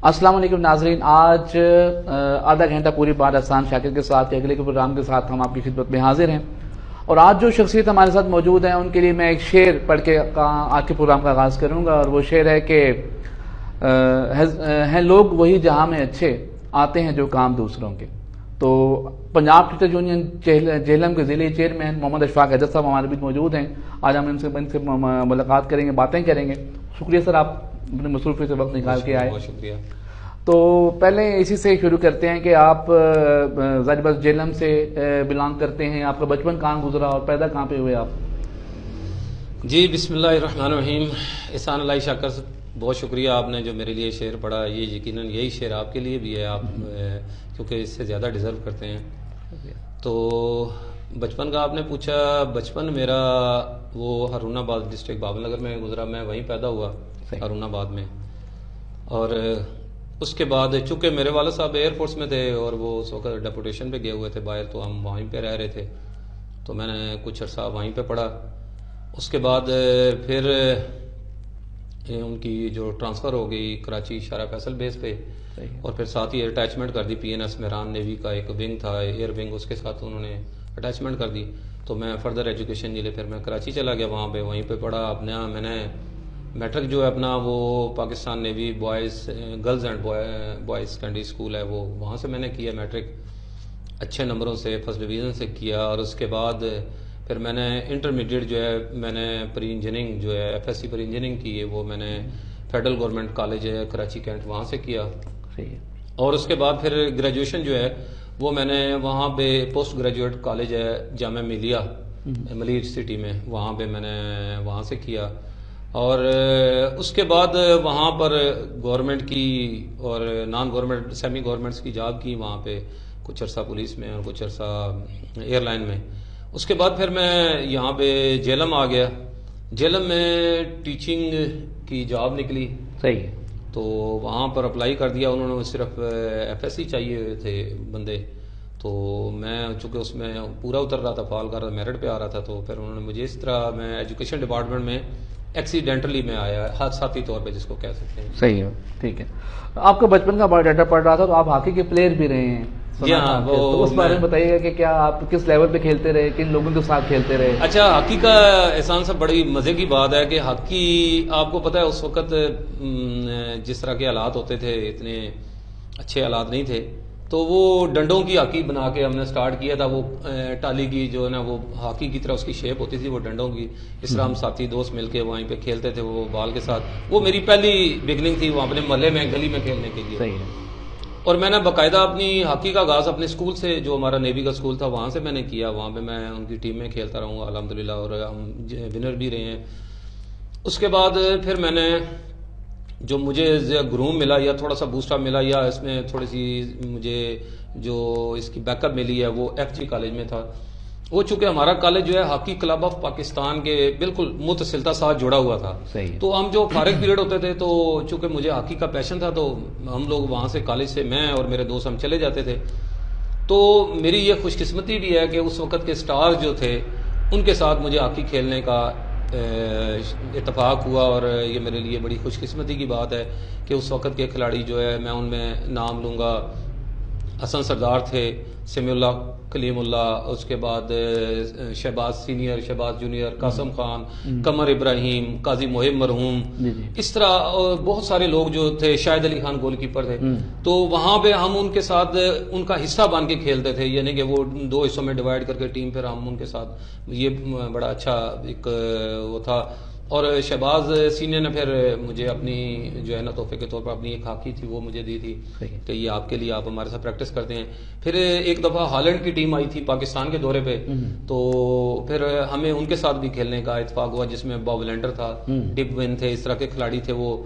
السلام علیکم ناظرین، آج آدھا گھنٹہ پوری بات احسان شاکر کے ساتھ اگلے کے پروگرام کے ساتھ ہم آپ کی خدمت میں حاضر ہیں، اور آج جو شخصیت ہمارے ساتھ موجود ہیں ان کے لیے میں ایک شعر پڑھ کے آج کے پروگرام کا آغاز کروں گا، اور وہ شعر ہے کہ ہیں لوگ وہی جہاں میں اچھے آتے ہیں جو کام دوسروں کے۔ تو پنجاب ٹیچر یونین جہلم کے ضلعی چیئرمین محمد اشفاق حیدر صاحب ہمارے بیچ موجود ہیں۔ آج ہم ان سے ملاقات کریں گے، باتیں کریں گے۔ شکریہ سر، آپ اپنے مصروفیت سے وقت نکال کے آئے۔ بہت شکریہ۔ تو پہلے اسی سے شروع کرتے ہیں کہ آپ ظاہر بات جہلم سے بلانگ کرتے ہیں، آپ کا بچپن کہاں گزرا اور پیدا کہاں پہ ہوئے آپ؟ جی بسم اللہ الرحمن الرحیم۔ احسان اللہ شاکر، بہت شکریہ آپ نے جو میرے لیے شعر پڑھا۔ یہ یقیناً یہی شعر آپ کے لیے بھی ہے، آپ کیونکہ اس سے زیادہ ڈیزرو کرتے ہیں۔ تو بچپن کا آپ نے پوچھا، بچپن میرا وہ ہارون آباد ڈسٹرکٹ بابل نگر میں گزرا، میں وہیں پیدا ہوا ہارون آباد میں۔ اور اس کے بعد چونکہ میرے والد صاحب ایئر فورس میں تھے اور وہ اس وقت ڈیپوٹیشن پہ گئے ہوئے تھے باہر، تو ہم وہیں پہ رہ رہے تھے، تو میں نے کچھ عرصہ وہیں پہ پڑھا۔ اس کے بعد پھر ان کی جو ٹرانسفر ہو گئی کراچی شارع فیصل بیس پہ، اور پھر ساتھ ہی اٹیچمنٹ کر دی پی این ایس میران نیوی کا ایک ونگ تھا ایئر ونگ، اس کے ساتھ انہوں نے اٹیچمنٹ کر دی۔ تو میں فردر ایجوکیشن کے لیے پھر میں کراچی چلا گیا، وہاں پہ وہیں پہ پڑھا اپنا۔ میں نے میٹرک جو ہے اپنا وہ Pakistan navy boys girls and boys secondary school ہے، وہ وہاں سے میں نے کیا میٹرک، اچھے نمبروں سے فرسٹ ڈویژن سے کیا۔ اور اس کے بعد پھر میں نے انٹرمیڈیٹ جو ہے میں نے پری انجینئرنگ جو ہے F S C pre engineering کی ہے، وہ میں نے فیڈرل گورنمنٹ کالج ہے کراچی کینٹ وہاں سے کیا۔ اور اس کے بعد پھر گریجویشن جو ہے وہ میں نے وہاں پہ پوسٹ گریجویٹ کالج ہے جامعہ ملیہ ملیر سٹی میں، وہاں پہ میں نے وہاں سے کیا۔ اور اس کے بعد وہاں پر گورنمنٹ کی اور نان گورنمنٹ سیمی گورنمنٹس کی جاب کی وہاں پہ، کچھ عرصہ پولیس میں اور کچھ عرصہ ایئر لائن میں۔ اس کے بعد پھر میں یہاں پہ جہلم آ گیا۔ جہلم میں ٹیچنگ کی جاب نکلی، صحیح ہے، تو وہاں پر اپلائی کر دیا۔ انہوں نے صرف ایف ایس سی چاہیے ہوئے تھے بندے، تو میں چونکہ اس میں پورا اتر رہا تھا، فال کر رہا تھا، میرٹ پہ آ رہا تھا، تو پھر انہوں نے مجھے اس طرح میں ایجوکیشن ڈپارٹمنٹ میں ایکسیڈنٹلی میں آیا، حادثاتی طور پہ جس کو کہہ سکتے ہیں۔ صحیح ہے، ٹھیک ہے۔ آپ کا بچپن کا بایو ڈاٹا پڑھ رہا تھا، تو آپ ہاکی کے پلیئر بھی رہے ہیں، جی ہاں، تو اس بارے میں بتائیے گا کہ کیا آپ کس لیول پہ کھیلتے رہے، کن لوگوں کے ساتھ کھیلتے رہے؟ اچھا، ہاکی کا احسان صاحب بڑی مزے کی بات ہے کہ ہاکی آپ کو پتہ ہے اس وقت جس طرح کے حالات ہوتے تھے اتنے اچھے حالات نہیں تھے، تو وہ ڈنڈوں کی ہاکی بنا کے ہم نے سٹارٹ کیا تھا۔ وہ ٹالی کی جو ہے نا وہ ہاکی کی طرح اس کی شیپ ہوتی تھی، وہ ڈنڈوں کی، اس طرح ہم ساتھی دوست مل کے وہیں پہ کھیلتے تھے وہ بال کے ساتھ۔ وہ میری پہلی بگننگ تھی وہ اپنے محلے میں گلی میں کھیلنے کے لیے۔ صحیح ہے۔ اور میں نے باقاعدہ اپنی ہاکی کا آغاز اپنے اسکول سے، جو ہمارا نیوی کا اسکول تھا وہاں سے میں نے کیا، وہاں پہ میں ان کی ٹیم میں کھیلتا رہوں گا الحمدللہ، اور ہم ونر بھی رہے ہیں۔ اس کے بعد پھر میں نے جو مجھے گروم ملا یا تھوڑا سا بوسٹ اپ ملا، یا اس میں تھوڑی سی مجھے جو اس کی بیک اپ ملی ہے، وہ ایف جی کالج میں تھا۔ وہ چونکہ ہمارا کالج جو ہے ہاکی کلب آف پاکستان کے بالکل متصلتا ساتھ جڑا ہوا تھا، تو ہم جو فارغ پیریڈ ہوتے تھے، تو چونکہ مجھے ہاکی کا پیشن تھا، تو ہم لوگ وہاں سے کالج سے میں اور میرے دوست ہم چلے جاتے تھے۔ تو میری یہ خوش قسمتی بھی ہے کہ اس وقت کے سٹار جو تھے ان کے ساتھ مجھے ہاکی کھیلنے کا اتفاق ہوا، اور یہ میرے لیے بڑی خوش قسمتی کی بات ہے کہ اس وقت کے کھلاڑی جو ہے میں ان میں نام لوں گا، حسن سردار تھے، سمیع اللہ کلیم اللہ، اس کے بعد شہباز سینئر، شہباز جونیئر، قاسم خان، قمر ابراہیم، قاضی محب مرحوم، اس طرح بہت سارے لوگ جو تھے، شاہد علی خان گول کیپر تھے۔ تو وہاں پہ ہم ان کے ساتھ ان کا حصہ بن کے کھیلتے تھے، یعنی کہ وہ دو حصوں میں ڈیوائڈ کر کے ٹیم، پھر ہم ان کے ساتھ، یہ بڑا اچھا ایک وہ تھا۔ اور شہباز سینئر نے پھر مجھے اپنی جو ہے نا تحفے کے طور پر اپنی ایک ہاکی تھی وہ مجھے دی تھی کہ یہ آپ کے لیے، آپ ہمارے ساتھ پریکٹس کرتے ہیں۔ پھر ایک دفعہ ہالینڈ کی ٹیم آئی تھی پاکستان کے دورے پہ، تو پھر ہمیں ان کے ساتھ بھی کھیلنے کا اتفاق ہوا، جس میں باب لینڈر تھا، ڈپ ون تھے، اس طرح کے کھلاڑی تھے وہ۔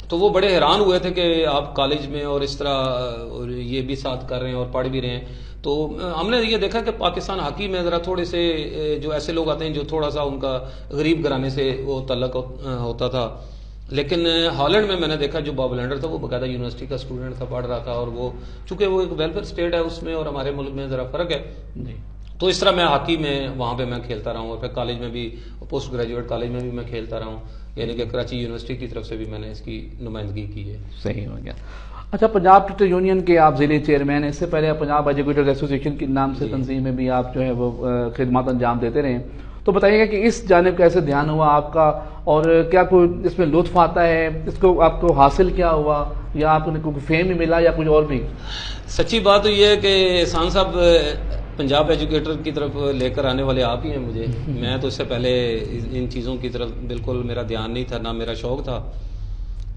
تو وہ بڑے حیران ہوئے تھے کہ آپ کالج میں اور اس طرح یہ بھی ساتھ کر رہے ہیں اور پڑھ بھی رہے ہیں۔ تو ہم نے یہ دیکھا کہ پاکستان ہاکی میں ذرا تھوڑے سے جو ایسے لوگ آتے ہیں جو تھوڑا سا ان کا غریب گھرانے سے وہ تعلق ہوتا تھا، لیکن ہالینڈ میں نے دیکھا جو باب لینڈر تھا وہ باقاعدہ یونیورسٹی کا اسٹوڈنٹ تھا، پڑھ رہا تھا، اور وہ چونکہ وہ ایک ویلفیئر اسٹیٹ ہے اس میں اور ہمارے ملک میں ذرا فرق ہے، تو اس طرح میں ہاکی میں وہاں پہ میں کھیلتا رہا ہوں، اور پھر کالج میں بھی پوسٹ گریجویٹ کالج میں بھی میں کھیلتا رہا ہوں، یعنی کہ کراچی یونیورسٹی کی طرف سے بھی میں نے اس کی نمائندگی کی ہے. صحیح ہو گیا. اچھا، پنجاب کرکٹ یونین کے آپ ضلعی چیئرمین ہیں، اس سے پہلے پنجاب ایجوکیٹرز ایسوسیشن کے نام سے تنظیم میں بھی آپ جو ہے وہ خدمات انجام دیتے رہے. تو بتائیے گا کہ اس جانب کیسے دھیان ہوا آپ کا، اور کیا کوئی اس میں لطف آتا ہے، اس کو آپ کو حاصل کیا ہوا، یا آپ کو کوئی فیم ہی ملا یا کچھ اور بھی؟ سچی بات تو یہ ہے کہ احسان صاحب پنجاب ایجوکیٹر کی طرف لے کر آنے والے آپ ہی ہیں مجھے. میں تو اس سے پہلے ان چیزوں کی طرف بالکل میرا دھیان نہیں تھا، نہ میرا شوق تھا.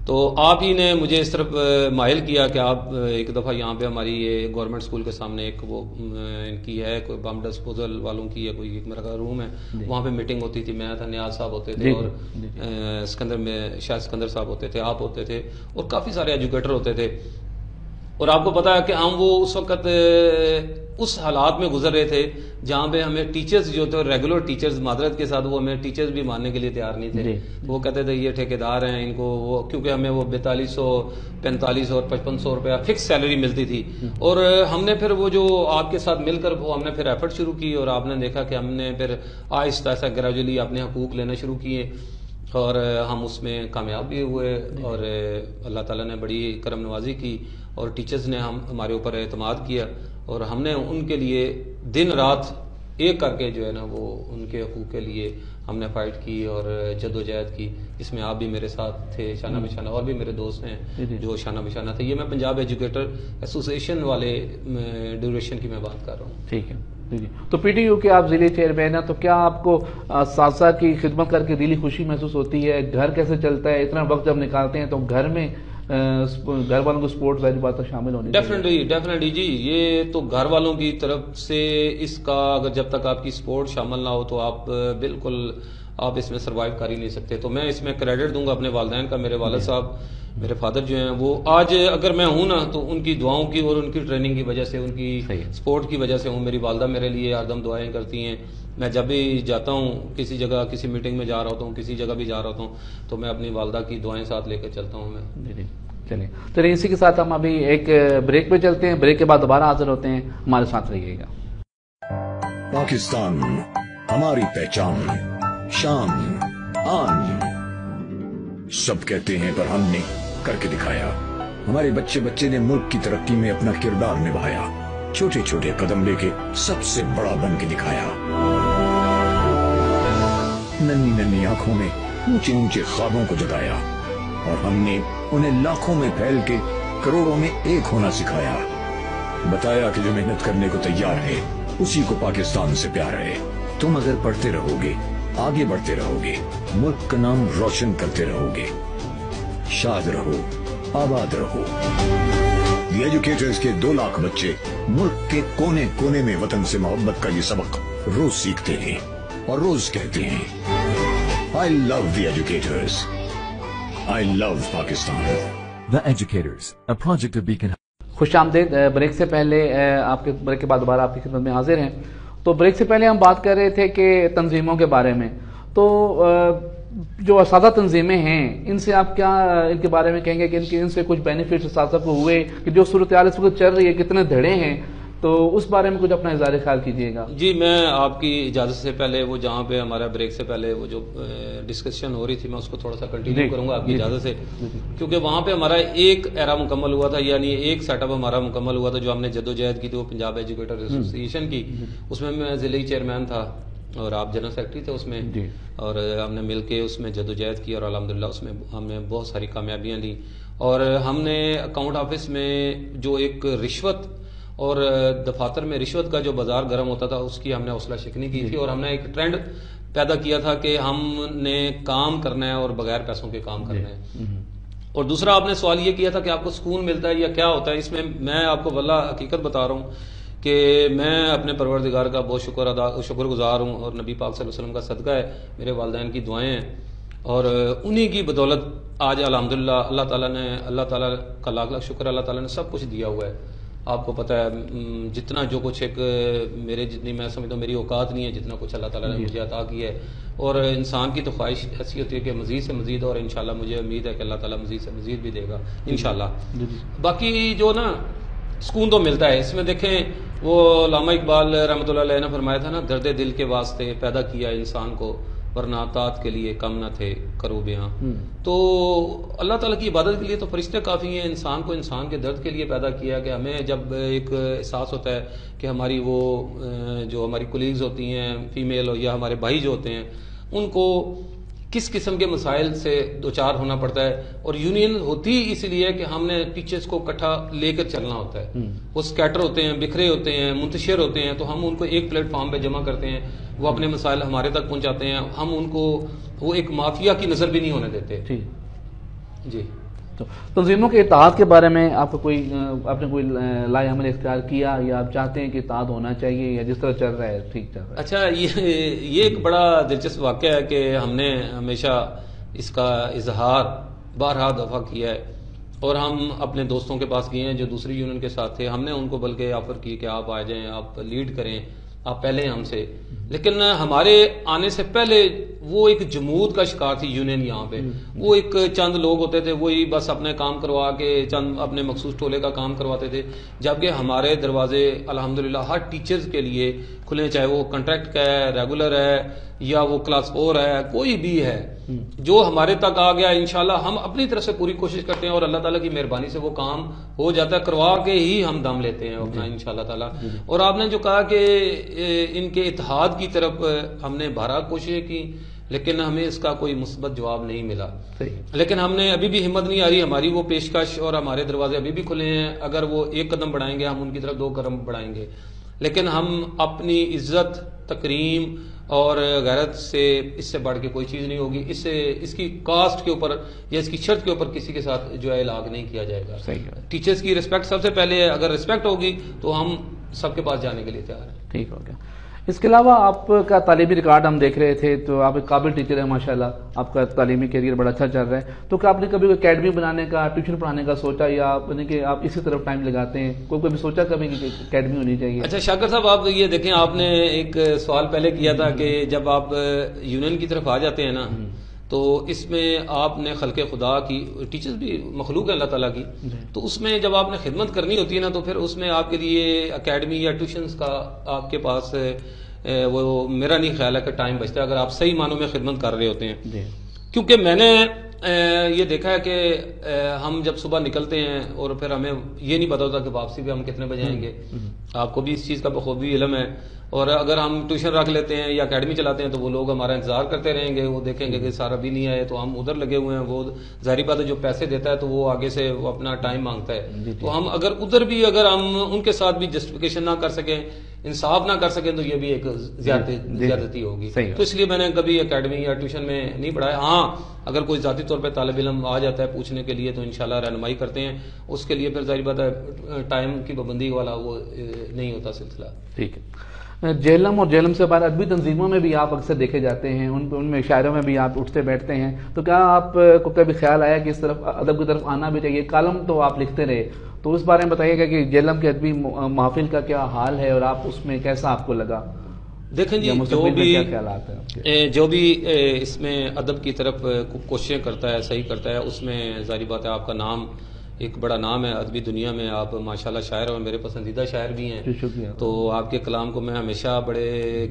تو آپ ہی نے مجھے اس طرف مائل کیا کہ آپ ایک دفعہ یہاں پہ ہماری یہ گورنمنٹ اسکول کے سامنے ایک وہ ان کی ہے کوئی بم ڈسپوزل والوں کی ہے کوئی ایک میرا روم ہے، وہاں پہ میٹنگ ہوتی تھی. میں تھا، نیاز صاحب ہوتے تھے، اور سکندر میں شاید سکندر صاحب ہوتے تھے، آپ ہوتے تھے، اور کافی سارے ایجوکیٹر ہوتے تھے. اور آپ کو پتا ہے کہ ہم وہ اس وقت اس حالات میں گزر رہے تھے جہاں پہ ہمیں ٹیچرز جو تھے، ریگولر ٹیچرز، معذرت کے ساتھ وہ ہمیں ٹیچرز بھی ماننے کے لیے تیار نہیں تھے. وہ کہتے تھے یہ ٹھیکیدار ہیں، ان کو وہ، کیونکہ ہمیں وہ 4200 4500 اور 5500 روپیہ فکس سیلری ملتی تھی. اور ہم نے پھر وہ جو آپ کے ساتھ مل کر وہ ہم نے پھر ایفرٹ شروع کی، اور آپ نے دیکھا کہ ہم نے پھر آہستہ آہستہ گریجولی اپنے حقوق لینا شروع کیے، اور ہم اس میں کامیاب بھی ہوئے. اور اللہ تعالیٰ نے بڑی کرم نوازی کی، اور ٹیچرز نے ہمارے اوپر اعتماد کیا، اور ہم نے ان کے لیے دن رات ایک کر کے جو ہے نا وہ ان کے حقوق کے لیے ہم نے فائٹ کی اور جد و جہد کی. اس میں آپ بھی میرے ساتھ تھے، شانہ بشانہ، اور بھی میرے دوست ہیں جو شانہ بشانہ تھے. یہ میں پنجاب ایجوکیٹر ایسوسیشن والے ڈیوریشن کی میں بات کر رہا ہوں. ٹھیک ہے جی. تو پی ٹی یو کے آپ ضلعی چیئرمین ہیں، تو کیا آپ کو اساتذہ کی خدمت کر کے دلی خوشی محسوس ہوتی ہے؟ گھر کیسے چلتا ہے؟ اتنا وقت جب نکالتے ہیں تو گھر میں گھر والوں کو سپورٹ والی بات شامل ہونی چاہیے. ڈیفینیٹلی جی، یہ تو گھر والوں کی طرف سے اس کا اگر جب تک آپ کی سپورٹ شامل نہ ہو تو آپ بالکل آپ اس میں سروائیو کر ہی نہیں سکتے. تو میں اس میں کریڈٹ دوں گا اپنے والدین کا. میرے والد صاحب، میرے فادر جو ہیں، وہ آج اگر میں ہوں نا تو ان کی دعاؤں کی اور ان کی ٹریننگ کی وجہ سے، ان کی سپورٹ کی وجہ سے ہوں. میری والدہ میرے لیے ہر دم دعائیں کرتی ہیں. میں جب بھی جاتا ہوں کسی جگہ، کسی میٹنگ میں جا رہا ہوتا ہوں، کسی جگہ بھی جا رہا ہوتا ہوں، تو میں اپنی والدہ کی دعائیں ساتھ لے کر چلتا ہوں. میں جی چلیے اسی کے ساتھ ہم ابھی ایک بریک پہ چلتے ہیں. بریک کے بعد دوبارہ حاضر ہوتے ہیں. ہمارے ساتھ رہیے گا. پاکستان ہماری پہچان، شان، آن. سب کہتے ہیں پر ہم نے کر کے دکھایا. ہمارے بچے نے ملک کی ترقی میں اپنا کردار نبھایا. چھوٹے چھوٹے قدم لے کے سب سے بڑا بن کے دکھایا. ننھی ننھی آنکھوں میں اونچے اونچے خوابوں کو جگایا، اور ہم نے انہیں لاکھوں میں پھیل کے کروڑوں میں ایک ہونا سکھایا. بتایا کہ جو محنت کرنے کو تیار ہے اسی کو پاکستان سے پیار ہے. تم اگر پڑھتے رہو گے، آگے بڑھتے رہو گے، ملک کا نام روشن کرتے رہو گے. شاد رہو، آباد رہو. دی ایجوکیٹرز کے 2 لاکھ بچے ملک کے کونے کونے میں وطن سے محبت کا یہ سبق روز سیکھتے ہیں اور روز کہتے ہیں I love the educators. I love Pakistan. The Educators, a project of Beacon. خوش آمدید. بریک سے پہلے آپ کے بریک کے بعد دوبارہ آپ کی خدمت میں حاضر ہیں. تو بریک سے پہلے ہم بات کر رہے تھے کہ تنظیموں کے بارے میں. تو جو اساتذہ تنظیمیں ہیں ان سے آپ کیا ان کے بارے میں کہیں گے کہ ان سے کچھ بینیفٹس اساتذہ کو ہوئے، کہ جو صورتحال اس وقت چل رہی ہے کتنے دھڑے ہیں، تو اس بارے میں کچھ اپنا اظہار خیال کیجیے گا. جی، میں آپ کی اجازت سے پہلے وہ جہاں پہ ہمارا بریک سے پہلے وہ جو ڈسکشن ہو رہی تھی میں اس کو تھوڑا سا کنٹینیو کروں گا آپ کی اجازت سے، کیونکہ وہاں پہ ہمارا ایک ایرا مکمل ہوا تھا، یعنی ایک سیٹ اپ ہمارا مکمل ہوا تھا جو ہم نے جد و جہد کی تھی وہ پنجاب ایجوکیٹر ایسوسیشن کی. اس میں میں ضلعی چیئرمین تھا اور آپ جنرل سیکرٹری تھے اس میں، اور ہم نے مل کے اس میں جد و جہد کی، اور الحمدللہ اس میں ہم نے بہت ساری کامیابیاں لی. اور ہم نے اکاؤنٹ آفس میں جو ایک رشوت اور دفاتر میں رشوت کا جو بازار گرم ہوتا تھا اس کی ہم نے حوصلہ شکنی کی تھی، اور ہم نے ایک ٹرینڈ پیدا کیا تھا کہ ہم نے کام کرنا ہے اور بغیر پیسوں کے کام کرنا ہے. اور دوسرا آپ نے سوال یہ کیا تھا کہ آپ کو سکون ملتا ہے یا کیا ہوتا ہے. اس میں میں آپ کو واللہ حقیقت بتا رہا ہوں کہ میں اپنے پروردگار کا بہت شکر گزار ہوں، اور نبی پاک صلی اللہ علیہ وسلم کا صدقہ ہے، میرے والدین کی دعائیں ہیں، اور انہی کی بدولت آج الحمدللہ اللہ تعالیٰ کا لاکھ لاکھ شکر، اللہ تعالیٰ نے سب کچھ دیا ہوا ہے. آپ کو پتہ ہے جتنا جو کچھ ایک میرے جتنی میں سمجھتا ہوں میری اوقات نہیں ہے جتنا کچھ اللہ تعالیٰ نے مجھے عطا کیا ہے. اور انسان کی تو خواہش ایسی ہوتی ہے کہ مزید سے مزید، اور انشاءاللہ مجھے امید ہے کہ اللہ تعالیٰ مزید سے مزید بھی دے گا انشاءاللہ. باقی جو نا سکون تو ملتا ہے اس میں. دیکھیں وہ علامہ اقبال رحمۃ اللہ علیہ نے فرمایا تھا نا, درد دل کے واسطے پیدا کیا انسان کو, ورنہ طاعت کے لیے کم نہ تھے کرو بیاں. تو اللہ تعالیٰ کی عبادت کے لیے تو فرشتے کافی ہیں. انسان کو انسان کے درد کے لیے پیدا کیا کہ ہمیں جب ایک احساس ہوتا ہے کہ ہماری وہ جو ہماری کولیگز ہوتی ہیں فیمیل یا ہمارے بھائی جو ہوتے ہیں ان کو کس قسم کے مسائل سے دوچار ہونا پڑتا ہے, اور یونین ہوتی اس لیے کہ ہم نے ٹیچرز کو اکٹھا لے کر چلنا ہوتا ہے. وہ اسکیٹر ہوتے ہیں, بکھرے ہوتے ہیں, منتشر ہوتے ہیں, تو ہم ان کو ایک پلیٹ فارم پہ جمع کرتے ہیں, وہ اپنے مسائل ہمارے تک پہنچاتے ہیں. ہم ان کو وہ ایک مافیا کی نظر بھی نہیں ہونے دیتے. جی تو تنظیموں کے اتحاد کے بارے میں آپ نے کوئی لائے عمل اختیار کیا, یا آپ چاہتے ہیں کہ اتحاد ہونا چاہیے, یا جس طرح چل رہا ہے ٹھیک چل رہا ہے؟ اچھا, یہ ایک بڑا دلچسپ واقعہ ہے کہ ہم نے ہمیشہ اس کا اظہار بارہا دفعہ کیا ہے, اور ہم اپنے دوستوں کے پاس گئے ہیں جو دوسری یونین کے ساتھ تھے. ہم نے ان کو بلکہ آفر کی کہ آپ آ جائیں, آپ لیڈ کریں, آپ پہلے ہم سے. لیکن ہمارے آنے سے پہلے وہ ایک جمود کا شکار تھی یونین یہاں پہ. وہ ایک چند لوگ ہوتے تھے, وہی بس اپنے کام کروا کے چند اپنے مخصوص ٹولے کا کام کرواتے تھے, جبکہ ہمارے دروازے الحمدللہ ہر ٹیچرز کے لیے کھلے, چاہے وہ کنٹریکٹ کا ہے, ریگولر ہے, یا وہ کلاس 4 ہے, کوئی بھی ہے جو ہمارے تک آ گیا. انشاءاللہ ہم اپنی طرف سے پوری کوشش کرتے ہیں, اور اللہ تعالیٰ کی مہربانی سے وہ کام ہو جاتا ہے, کروا کے ہی ہم دم لیتے ہیں اپنا انشاءاللہ تعالیٰ. اور آپ نے جو کہا کہ ان کے اتحاد کی طرف ہم نے بارہا کوششیں کی, لیکن ہمیں اس کا کوئی مثبت جواب نہیں ملا. لیکن ہم نے ابھی بھی ہمت نہیں آ رہی, ہماری وہ پیشکش اور ہمارے دروازے ابھی بھی کھلے ہیں. اگر وہ 1 قدم بڑھائیں گے ہم ان کی طرف 2 قدم بڑھائیں گے, لیکن ہم اپنی عزت, تکریم اور غیرت سے اس سے بڑھ کے کوئی چیز نہیں ہوگی. اس کی کاسٹ کے اوپر یا اس کی شرط کے اوپر کسی کے ساتھ جو ہے لاگ نہیں کیا جائے گا. ٹیچرز کی رسپیکٹ سب سے پہلے ہے, اگر رسپیکٹ ہوگی تو ہم سب کے پاس جانے کے لیے تیار ہیں. ٹھیک ہو گیا. اس کے علاوہ آپ کا تعلیمی ریکارڈ ہم دیکھ رہے تھے, تو آپ ایک قابل ٹیچر ہیں ماشاءاللہ, آپ کا تعلیمی کیریئر بڑا اچھا چل رہا ہے. تو کیا آپ نے کبھی کوئی اکیڈمی بنانے کا, ٹیوشن پڑھانے کا سوچا, یا کہ آپ اسی طرف ٹائم لگاتے ہیں, کوئی سوچا کبھی کہ اکیڈمی ہونی چاہیے؟ اچھا شاکر صاحب, آپ یہ دیکھیں, آپ نے ایک سوال پہلے کیا تھا کہ جب آپ یونین کی طرف آ جاتے ہیں نا, تو اس میں آپ نے خلق خدا کی, ٹیچرز بھی مخلوق ہے اللہ تعالیٰ کی, تو اس میں جب آپ نے خدمت کرنی ہوتی ہے نا, تو پھر اس میں آپ کے لیے اکیڈمی یا ٹیوشنز کا آپ کے پاس وہ میرا نہیں خیال ہے کہ ٹائم بچتا ہے, اگر آپ صحیح معنوں میں خدمت کر رہے ہوتے ہیں. کیونکہ میں نے یہ دیکھا ہے کہ ہم جب صبح نکلتے ہیں اور پھر ہمیں یہ نہیں پتا ہوتا کہ واپسی پہ ہم کتنے بجے آئیں گے. آپ کو بھی اس چیز کا بخوبی علم ہے. اور اگر ہم ٹیوشن رکھ لیتے ہیں یا اکیڈمی چلاتے ہیں تو وہ لوگ ہمارا انتظار کرتے رہیں گے, وہ دیکھیں گے کہ سارا بھی نہیں آئے, تو ہم ادھر لگے ہوئے ہیں. وہ ظاہری بات ہے جو پیسے دیتا ہے تو وہ آگے سے وہ اپنا ٹائم مانگتا ہے. تو ہم اگر ادھر بھی اگر ہم ان کے ساتھ بھی جسٹیفیکیشن نہ کر سکیں, انصاف نہ کر سکیں, تو یہ بھی ایک زیادتی ہوگی. تو اس لیے میں نے کبھی اکیڈمی یا ٹیوشن میں نہیں پڑھایا. ہاں اگر کوئی ذاتی طور پہ طالب علم آ جاتا ہے پوچھنے کے لیے تو انشاءاللہ رہنمائی کرتے ہیں. اس کے لیے پھر ظاہری بات ہے ٹائم کی پابندی والا وہ نہیں ہوتا سلسلہ. ٹھیک ہے. جیلم اور جیلم سے باہر ادبی تنظیموں میں بھی آپ اکثر دیکھے جاتے ہیں, ان میں شاعروں میں بھی آپ اٹھتے بیٹھتے ہیں. تو کیا آپ کو کبھی خیال آیا کہ اس طرف ادب کی طرف آنا بھی چاہیے؟ کالم تو آپ لکھتے رہے, تو اس بارے میں بتائیے گا کہ جیلم کے ادبی محفل کا کیا حال ہے, اور آپ اس میں کیسا آپ کو لگا؟ دیکھیں جی, جو بھی اس میں ادب کی طرف کوششیں کرتا ہے, صحیح کرتا ہے, اس میں ظاہری بات ہے آپ کا نام ایک بڑا نام ہے ادبی دنیا میں. آپ ماشاءاللہ شاعر اور میرے پسندیدہ شاعر بھی ہیں. تو آپ کے کلام کو میں ہمیشہ بڑے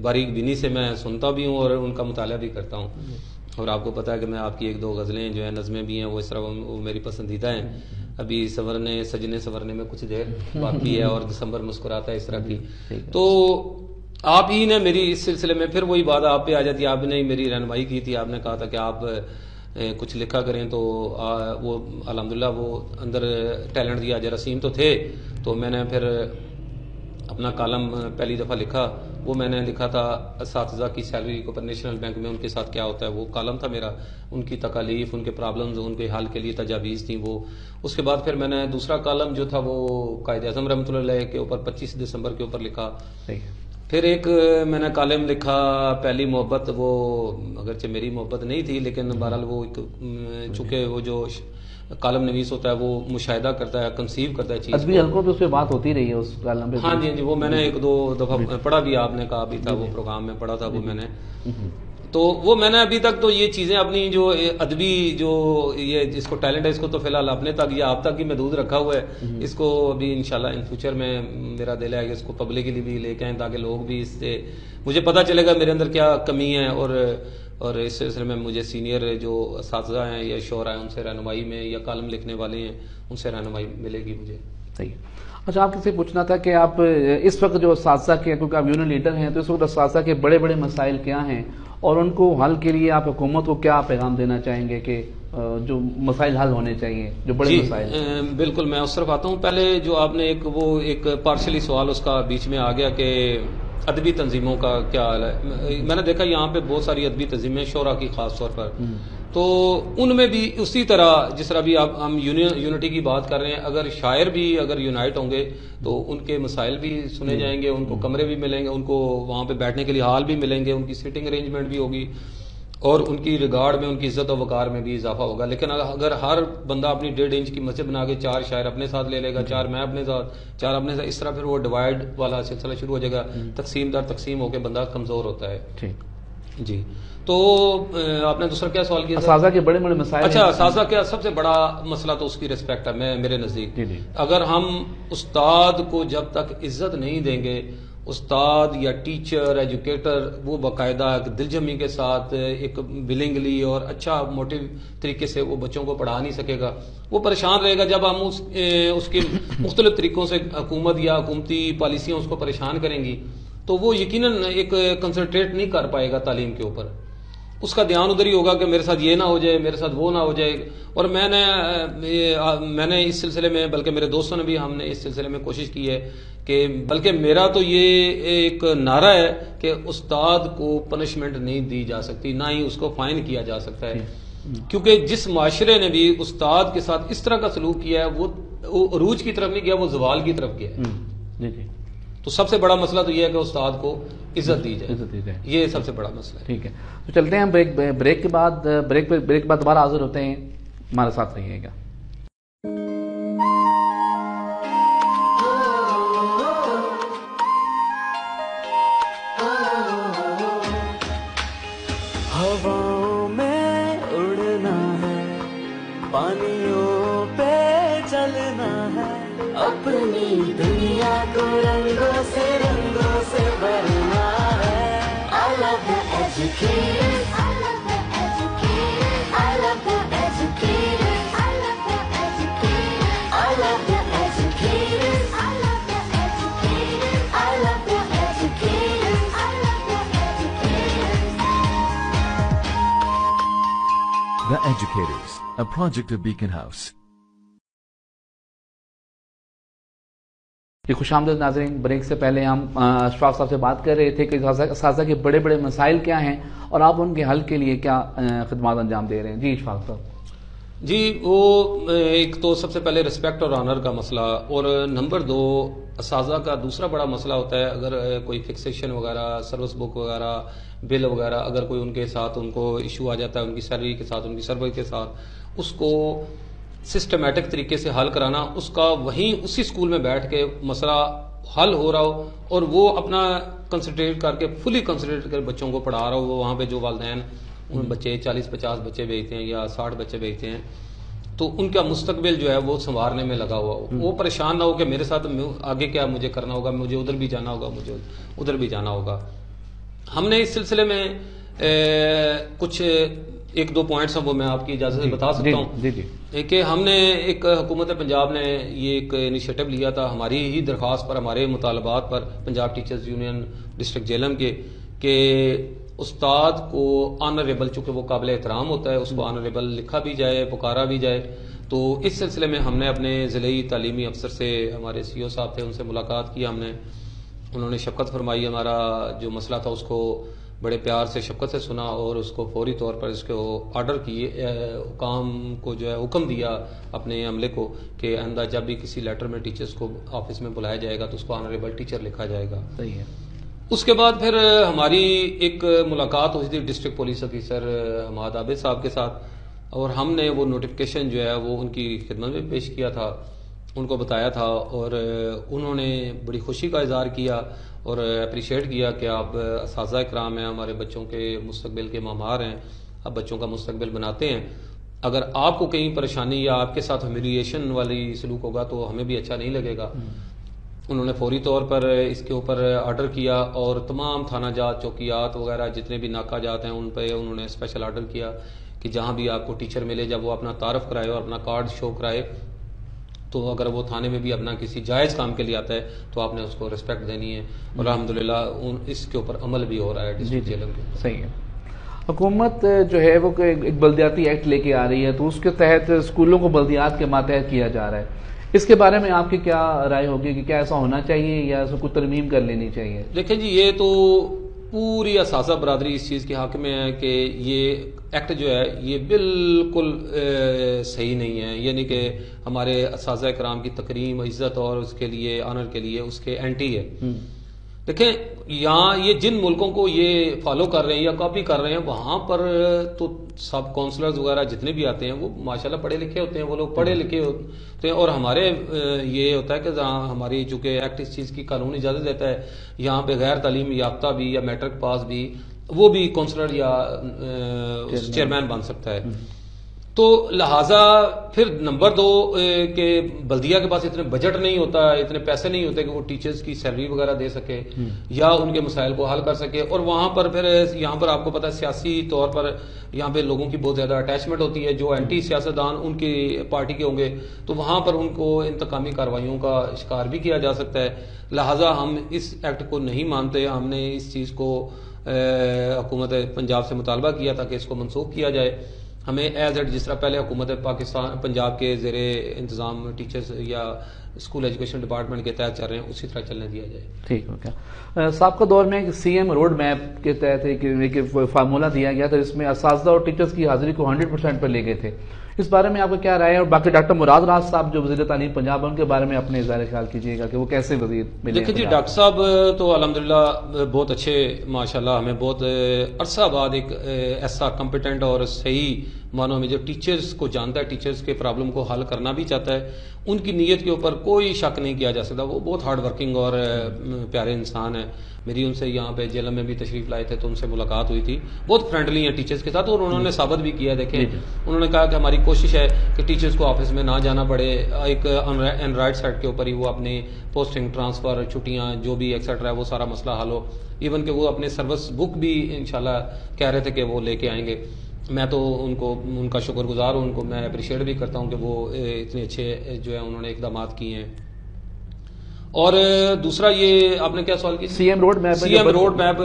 باریک بینی سے میں سنتا بھی ہوں اور ان کا مطالعہ بھی کرتا ہوں. اور آپ کو پتہ ہے کہ میں آپ کی 1-2 غزلیں جو ہیں, نظمیں بھی ہیں, وہ اس طرح وہ میری پسندیدہ ہیں. ابھی سجنے سنورنے میں کچھ دیر باقی ہے, اور دسمبر مسکراتا ہے, اس طرح کی. تو آپ ہی نے میری اس سلسلے میں پھر وہی بات آپ پہ آ جاتی ہے. آپ نے میری رہنمائی کی تھی, آپ نے کہا تھا کہ آپ کچھ لکھا کریں, تو وہ الحمدللہ وہ اندر ٹیلنٹ دیا جراثیم تو تھے. تو میں نے پھر اپنا کالم پہلی دفعہ لکھا, وہ میں نے لکھا تھا اساتذہ کی سیلری کے اوپر نیشنل بینک میں ان کے ساتھ کیا ہوتا ہے. وہ کالم تھا میرا, ان کی تکالیف, ان کے پرابلمز, ان کے حل کے لیے تجاویز تھیں وہ. اس کے بعد پھر میں نے دوسرا کالم جو تھا وہ قائد اعظم رحمۃ اللہ علیہ کے اوپر 25 دسمبر کے اوپر لکھا. پھر ایک میں نے کالم لکھا پہلی محبت, وہ اگرچہ میری محبت نہیں تھی, لیکن بہرحال وہ چونکہ وہ جو کالم نویس ہوتا ہے وہ مشاہدہ کرتا ہے, کنسیو کرتا ہے چیز. ادبی حلقوں پہ اس پہ بات ہوتی رہی ہے اس کالم پہ. ہاں جی, وہ میں نے 1-2 دفعہ پڑھا بھی, آپ نے کہا بھی تھا, وہ پروگرام میں پڑھا تھا وہ میں نے. تو وہ میں نے ابھی تک تو یہ چیزیں اپنی جو ادبی جو یہ جس کو ٹیلنٹ ہے اس کو تو فی الحال اپنے تک یا آپ تک ہی محدود رکھا ہوا ہے. اس کو ابھی انشاءاللہ ان فیوچر میں میرا دل ہے کہ اس کو پبلکلی بھی لے کے آئیں تاکہ لوگ بھی اس سے مجھے پتہ چلے گا میرے اندر کیا کمی ہے, اور اس سلسلے میں مجھے سینئر جو اساتذہ ہیں یا شعراء ہیں ان سے رہنمائی میں, یا کالم لکھنے والے ہیں ان سے رہنمائی ملے گی مجھے. صحیح. اچھا, آپ سے پوچھنا تھا کہ آپ اس وقت جو اساتذہ کے, کیونکہ آپ یونین لیڈر ہیں, تو اس وقت اساتذہ کے بڑے بڑے مسائل کیا ہیں اور ان کو حل کے لیے آپ حکومت کو کیا پیغام دینا چاہیں گے کہ جو مسائل حل ہونے چاہیے, جو بڑے مسائل؟ بالکل, میں اس طرف آتا ہوں. پہلے جو آپ نے ایک پارشلی سوال اس کا بیچ میں آ گیا کہ ادبی تنظیموں کا کیا حال ہے. میں نے دیکھا یہاں پہ بہت ساری ادبی تنظیمیں شعراء کی خاص طور پر, تو ان میں بھی اسی طرح جس طرح بھی ہم یونٹی کی بات کر رہے ہیں, اگر شاعر بھی اگر یونائٹ ہوں گے تو ان کے مسائل بھی سنے جائیں گے, ان کو کمرے بھی ملیں گے, ان کو وہاں پہ بیٹھنے کے لیے ہال بھی ملیں گے, ان کی سیٹنگ ارینجمنٹ بھی ہوگی, اور ان کی ریگارڈ میں, ان کی عزت و وقار میں بھی اضافہ ہوگا. لیکن اگر ہر بندہ اپنی 1.5 انچ کی مسجد بنا کے 4 شاعر اپنے ساتھ لے لے گا, 4 میں اپنے ساتھ, 4 اپنے ساتھ, اس طرح پھر وہ ڈیوائڈ والا سلسلہ شروع ہو جائے گا. تقسیم در تقسیم ہو کے بندہ کمزور ہوتا ہے. جی, تو آپ نے دوسرا کیا سوال کیا؟ اساتذہ کے بڑے بڑے مسائل. اچھا, اساتذہ کیا سب سے بڑا مسئلہ تو اس کی ریسپیکٹ ہے میرے نزدیک. اگر ہم استاد کو جب تک عزت نہیں دیں گے, استاد یا ٹیچر ایجوکیٹر وہ باقاعدہ دل جمی کے ساتھ ایک ولنگلی اور اچھا موٹیو طریقے سے وہ بچوں کو پڑھا نہیں سکے گا, وہ پریشان رہے گا. جب ہم اس کے مختلف طریقوں سے حکومت یا حکومتی پالیسیاں اس کو پریشان کریں گی تو وہ یقیناً ایک کنسنٹریٹ نہیں کر پائے گا تعلیم کے اوپر. اس کا دھیان ادھر ہی ہوگا کہ میرے ساتھ یہ نہ ہو جائے, میرے ساتھ وہ نہ ہو جائے. اور میں نے اس سلسلے میں, بلکہ میرے دوستوں نے بھی, ہم نے اس سلسلے میں کوشش کی ہے کہ بلکہ میرا تو یہ ایک نعرہ ہے کہ استاد کو پنشمنٹ نہیں دی جا سکتی, نہ ہی اس کو فائن کیا جا سکتا ہے, کیونکہ جس معاشرے نے بھی استاد کے ساتھ اس طرح کا سلوک کیا ہے وہ عروج کی طرف نہیں گیا, وہ زوال کی طرف گیا. تو سب سے بڑا مسئلہ تو یہ ہے کہ استاد کو عزت دی جائے, یہ سب سے بڑا مسئلہ ہے. ٹھیک ہے, تو چلتے ہیں بریک کے بعد. بریک کے بعد دوبارہ حاضر ہوتے ہیں, ہمارے ساتھ رہیے گا. ہواؤں میں اڑنا ہے, پانیوں پہ چلنا ہے, اپنی دنیا کو رنگوں سے بھرنا ہے. I love the educators, I love the educators, I love the educators, I love the educators, I love the educators, I love the educators, I love the educators, I love the educators. The Educators, a project of Beacon House. خوش آمدید ناظرین. Break سے پہلے ہم اشفاق صاحب سے بات کر رہے تھے کہ اساتذہ کے بڑے بڑے مسائل کیا ہیں اور آپ ان کے حل کے لیے کیا خدمات انجام دے رہے ہیں. جی اشفاق صاحب. جی, وہ ایک تو سب سے پہلے رسپیکٹ اور آنر کا مسئلہ, اور نمبر 2 اساتذہ کا دوسرا بڑا مسئلہ ہوتا ہے اگر کوئی فکسیشن وغیرہ, سروس بک وغیرہ, بل وغیرہ اگر کوئی ان کے ساتھ ان کو ایشو آ جاتا ہے, ان کی سیلری کے ساتھ, ان کی سروس کے ساتھ, اس کو سسٹمیٹک طریقے سے حل کرانا, اس کا وہیں اسی اسکول میں بیٹھ کے مسئلہ حل ہو رہا ہو اور وہ اپنا کنسنٹریٹ کر کے فلی کنسنٹریٹ کر بچوں کو پڑھا رہا ہو. وہ وہاں پہ جو والدین ان بچے 40-50 بچے بھیجتے ہیں یا 60 بچے بھیجتے ہیں, تو ان کا مستقبل جو ہے وہ سنوارنے میں لگا ہوا ہو. وہ پریشان نہ ہو کہ میرے ساتھ آگے کیا مجھے کرنا ہوگا, مجھے ادھر بھی جانا ہوگا, مجھے ادھر بھی جانا ہوگا. ہم نے اس سلسلے میں کچھ 1-2 پوائنٹس ہیں, وہ میں آپ کی اجازت سے بتا سکتا ہوں. کہ ہم نے ایک حکومت پنجاب نے یہ ایک انیشیٹو لیا تھا ہماری ہی درخواست پر, ہمارے مطالبات پر, Punjab teachers union district Jhelum کے, کہ استاد کو آنریبل, چونکہ وہ قابل احترام ہوتا ہے, اس کو آنریبل لکھا بھی جائے, پکارا بھی جائے. تو اس سلسلے میں ہم نے اپنے ضلعی تعلیمی افسر سے, ہمارے سی او صاحب تھے, ان سے ملاقات کی ہم نے. انہوں نے شفقت فرمائی, ہمارا جو مسئلہ تھا اس کو بڑے پیار سے شفقت سے سنا اور اس کو فوری طور پر اس کو آرڈر کیے, کام کو جو ہے حکم دیا اپنے عملے کو کہ آئندہ جب بھی کسی لیٹر میں ٹیچرز کو آفس میں بلایا جائے گا تو اس کو آنریبل ٹیچر لکھا جائے گا. صحیح ہے. اس کے بعد پھر ہماری ایک ملاقات ہوئی تھی ڈسٹرکٹ پولیس افیسر حماد عابد صاحب کے ساتھ, اور ہم نے وہ نوٹیفکیشن جو ہے وہ ان کی خدمت میں پیش کیا تھا. ان کو بتایا تھا اور انہوں نے بڑی خوشی کا اظہار کیا اور اپریشیٹ کیا کہ آپ اساتذہ کرام ہیں، ہمارے بچوں کے مستقبل کے معمار ہیں، آپ بچوں کا مستقبل بناتے ہیں، اگر آپ کو کہیں پریشانی یا آپ کے ساتھ ہیومیلیشن والی سلوک ہوگا تو ہمیں بھی اچھا نہیں لگے گا۔ انہوں نے فوری طور پر اس کے اوپر آرڈر کیا اور تمام تھانہ جات، چوکیات وغیرہ جتنے بھی ناکہ جات ہیں ان پہ انہوں نے اسپیشل آرڈر کیا کہ جہاں بھی آپ کو ٹیچر ملے جب وہ اپنا تعارف کرائے اور اپنا کارڈ شو کرائے تو اگر وہ تھانے میں بھی اپنا کسی جائز کام کے لیے آتا ہے تو آپ نے اس کو رسپیکٹ دینی ہے، اور الحمدللہ اس کے اوپر عمل بھی ہو رہا ہے ڈسٹرکٹ جیلم کے۔ صحیح ہے۔ حکومت جو ہے وہ ایک بلدیاتی ایکٹ لے کے آ رہی ہے تو اس کے تحت اسکولوں کو بلدیات کے ماتحت کیا جا رہا ہے، اس کے بارے میں آپ کی کیا رائے ہوگی کہ کیا ایسا ہونا چاہیے یا اس کو ترمیم کر لینی چاہیے؟ دیکھیں جی، یہ تو پوری اساتذہ برادری اس چیز کے حق میں ہے کہ یہ ایکٹ جو ہے یہ بالکل صحیح نہیں ہے، یعنی کہ ہمارے اساتذہ کرام کی تکریم، عزت اور اس کے لیے آنر کے لیے اس کے اینٹی ہے۔ دیکھیں یہاں یہ جن ملکوں کو یہ فالو کر رہے ہیں یا کاپی کر رہے ہیں وہاں پر تو سب کونسلرز وغیرہ جتنے بھی آتے ہیں وہ ماشاءاللہ پڑھے لکھے ہوتے ہیں، وہ لوگ پڑھے لکھے ہوتے ہیں، اور ہمارے یہ ہوتا ہے کہ ہماری چونکہ ایکٹ اس چیز کی قانون اجازت دیتا ہے، یہاں پہ غیر تعلیم یافتہ بھی یا میٹرک پاس بھی وہ بھی کونسلر یا چیئرمین بن سکتا ہے۔ تو لہٰذا پھر نمبر 2 کہ بلدیہ کے پاس اتنے بجٹ نہیں ہوتا، اتنے پیسے نہیں ہوتے کہ وہ ٹیچرز کی سیلری وغیرہ دے سکے یا ان کے مسائل کو حل کر سکے، اور وہاں پر پھر یہاں پر آپ کو پتہ ہے سیاسی طور پر یہاں پہ لوگوں کی بہت زیادہ اٹیچمنٹ ہوتی ہے، جو اینٹی سیاستدان ان کی پارٹی کے ہوں گے تو وہاں پر ان کو انتقامی کارروائیوں کا شکار بھی کیا جا سکتا ہے۔ لہٰذا ہم اس ایکٹ کو نہیں مانتے، ہم نے اس چیز کو حکومت پنجاب سے مطالبہ کیا تھا کہ اس کو منسوخ کیا جائے۔ ہمیں ایز ایٹ جس طرح پہلے حکومت پاکستان پنجاب کے زیر انتظام ٹیچرز یا اسکول ایجوکیشن ڈپارٹمنٹ کے تحت چل رہے ہیں اسی طرح چلنے دیا جائے۔ ٹھیک ہو گیا۔ سابقہ دور میں سی ایم روڈ میپ کے تحت ایک فارمولہ دیا گیا تھا جس میں اساتذہ اور ٹیچرز کی حاضری کو 100% پر لے گئے تھے، اس بارے میں آپ کو کیا رائے ہے؟ اور باقی ڈاکٹر مراد راز صاحب جو وزیر تعلیم پنجاب ان کے بارے میں اپنے اظہار خیال کیجیے گا کہ وہ کیسے وزیر ملے؟ دیکھیں جی، ڈاکٹر صاحب تو الحمدللہ بہت اچھے، ماشاءاللہ ہمیں بہت عرصہ بعد ایک ایسا کمپیٹنٹ اور صحیح معنوں میں جو ٹیچرز کو جانتا ہے، ٹیچرز کے پرابلم کو حل کرنا بھی چاہتا ہے، ان کی نیت کے اوپر کوئی شک نہیں کیا جا سکتا۔ وہ بہت ہارڈ ورکنگ اور پیارے انسان ہیں۔ میری ان سے یہاں پہ جیلم میں بھی تشریف لائے تھے تو ان سے ملاقات ہوئی تھی، بہت فرینڈلی ہیں ٹیچرز کے ساتھ، اور انہوں نے ثابت بھی کیا۔ دیکھیں انہوں نے کہا کہ ہماری کوشش ہے کہ ٹیچرز کو آفس میں نہ جانا پڑے، ایک اینڈرائڈ سائٹ کے اوپر ہی وہ اپنی پوسٹنگ، ٹرانسفر، چھٹیاں جو بھی ایکسیٹرا ہے وہ سارا مسئلہ حل ہو۔ ایون کہ وہ اپنے سروس بک بھی انشاءاللہ کہہ رہے تھے کہ وہ لے کے آئیں گے۔ میں تو ان کا شکر گزار ہوں، ان کو میں اپریشیٹ بھی کرتا ہوں کہ وہ اتنے اچھے جو ہے انہوں نے اقدامات کیے ہیں۔ اور دوسرا یہ آپ نے کیا سوال کیا؟ سی ایم روڈ میپ،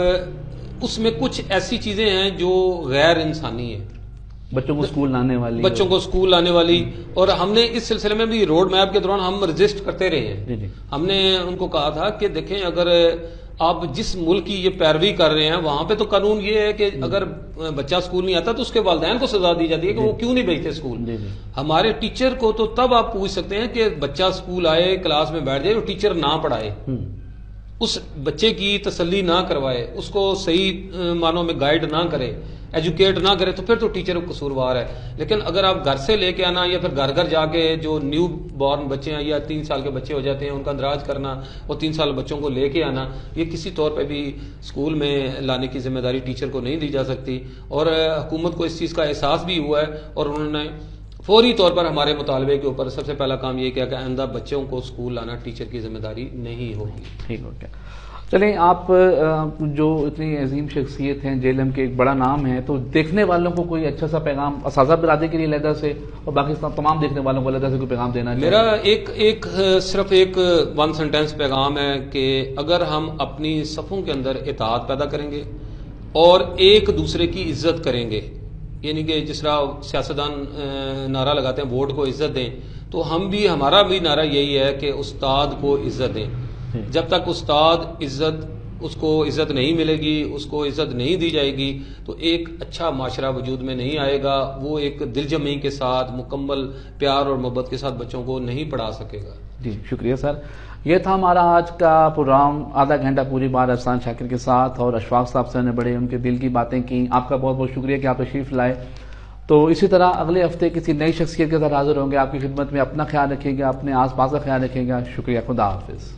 اس میں کچھ ایسی چیزیں ہیں جو غیر انسانی ہیں، بچوں کو اسکول لانے والی، اور ہم نے اس سلسلے میں بھی روڈ میپ کے دوران ہم رجسٹ کرتے رہے ہیں۔ ہم نے ان کو کہا تھا کہ دیکھیں اگر آپ جس ملک کی یہ پیروی کر رہے ہیں وہاں پہ تو قانون یہ ہے کہ اگر بچہ اسکول نہیں آتا تو اس کے والدین کو سزا دی جاتی ہے کہ وہ کیوں نہیں بھیجتے اسکول۔ ہمارے ٹیچر کو تو تب آپ پوچھ سکتے ہیں کہ بچہ اسکول آئے، کلاس میں بیٹھ جائے اور ٹیچر نہ پڑھائے، اس بچے کی تسلی نہ کروائے، اس کو صحیح معنوں میں گائیڈ نہ کرے، ایجوکیٹ نہ کرے، تو پھر تو ٹیچر قصوروار ہے۔ لیکن اگر آپ گھر سے لے کے آنا یا پھر گھر گھر جا کے جو نیو بورن بچے ہیں یا 3 سال کے بچے ہو جاتے ہیں ان کا اندراج کرنا اور 3 سال بچوں کو لے کے آنا، یہ کسی طور پہ بھی اسکول میں لانے کی ذمہ داری ٹیچر کو نہیں دی جا سکتی۔ اور حکومت کو اس چیز کا احساس بھی ہوا ہے اور انہوں نے فوری طور پر ہمارے مطالبے کے اوپر سب سے پہلا کام یہ کیا کہ آئندہ بچوں کو اسکول لانا ٹیچر کی ذمہ داری نہیں ہوگی۔ ٹھیک ہو گیا۔ چلیں، آپ جو اتنی عظیم شخصیت ہیں، جیلم کے ایک بڑا نام ہے، تو دیکھنے والوں کو کوئی اچھا سا پیغام اساتذہ برادری کے لیے علیحدہ سے اور باقی تمام دیکھنے والوں کو علیحدہ سے کوئی پیغام دینا چاہیے؟ میرا صرف ایک 1 سینٹینس پیغام ہے کہ اگر ہم اپنی صفوں کے اندر اتحاد پیدا کریں گے اور ایک دوسرے کی عزت کریں گے، یعنی کہ جس طرح سیاستدان نعرہ لگاتے ہیں ووٹ کو عزت دیں، تو ہمارا بھی نعرہ یہی ہے کہ استاد کو عزت دیں۔ جب تک استاد اس کو عزت نہیں ملے گی، اس کو عزت نہیں دی جائے گی تو ایک اچھا معاشرہ وجود میں نہیں آئے گا، وہ ایک دل جمعی کے ساتھ مکمل پیار اور محبت کے ساتھ بچوں کو نہیں پڑھا سکے گا۔ جی شکریہ سر۔ یہ تھا ہمارا آج کا پروگرام، آدھا گھنٹہ پوری بات احسان شاکر کے ساتھ، اور اشفاق صاحب سے نے بڑے ان کے دل کی باتیں کی۔ آپ کا بہت بہت شکریہ کہ آپ تشریف لائے، تو اسی طرح اگلے ہفتے کسی نئی شخصیت کے ساتھ حاضر ہوں گے آپ کی خدمت میں. اپنا خیال رکھیے گا, اپنے آس پاس کا خیال رکھیے گا. شکریہ, خدا حافظ.